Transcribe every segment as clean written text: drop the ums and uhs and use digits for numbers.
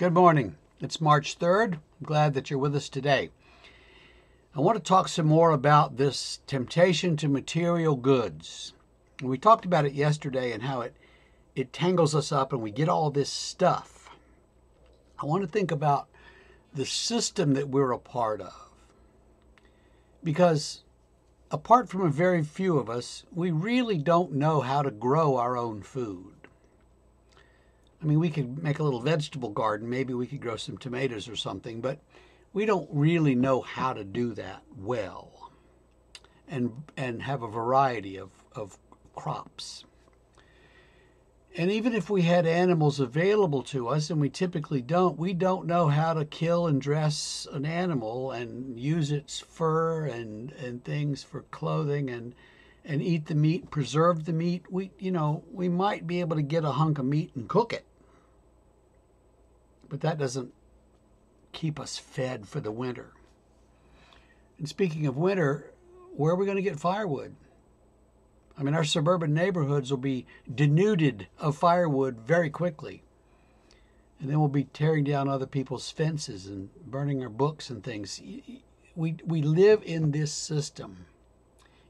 Good morning. It's March 3rd. I'm glad that you're with us today. I want to talk some more about this temptation to material goods. We talked about it yesterday and how it tangles us up and we get all this stuff. I want to think about the system that we're a part of. Because apart from a very few of us, we really don't know how to grow our own food. I mean, we could make a little vegetable garden. Maybe we could grow some tomatoes or something, but we don't really know how to do that well and have a variety of crops. And even if we had animals available to us, and we typically don't, we don't know how to kill and dress an animal and use its fur and things for clothing and eat the meat, preserve the meat. We might be able to get a hunk of meat and cook it. But that doesn't keep us fed for the winter. And speaking of winter, where are we going to get firewood? I mean, our suburban neighborhoods will be denuded of firewood very quickly. And then we'll be tearing down other people's fences and burning our books and things. We live in this system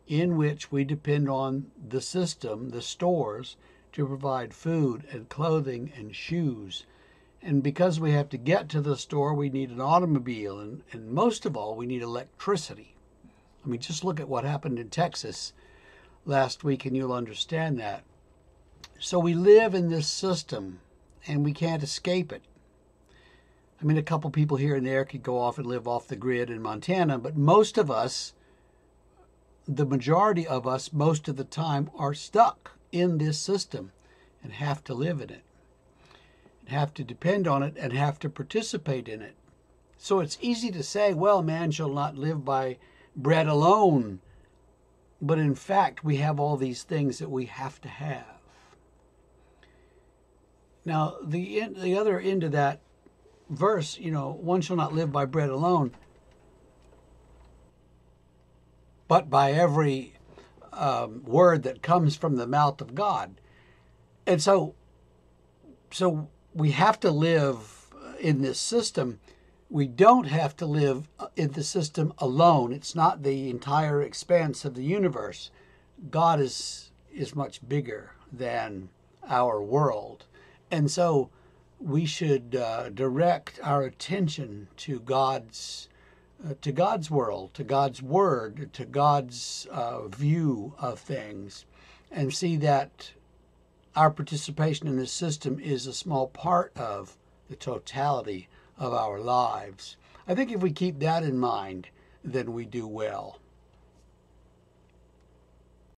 in which we depend on the system, the stores, to provide food and clothing and shoes. And because we have to get to the store, we need an automobile. And most of all, we need electricity. I mean, just look at what happened in Texas last week and you'll understand that. So we live in this system and we can't escape it. I mean, a couple people here and there could go off and live off the grid in Montana, but most of us, the majority of us, most of the time are stuck in this system and have to live in it. Have to depend on it and have to participate in it. So it's easy to say, well, man shall not live by bread alone. But in fact, we have all these things that we have to have. Now, the other end of that verse, one shall not live by bread alone, but by every word that comes from the mouth of God. And so we have to live in this system. We don't have to live in the system alone. It's not the entire expanse of the universe. God is much bigger than our world. And so we should direct our attention to God's world, to God's word, to God's view of things, and see that our participation in this system is a small part of the totality of our lives. I think if we keep that in mind, then we do well.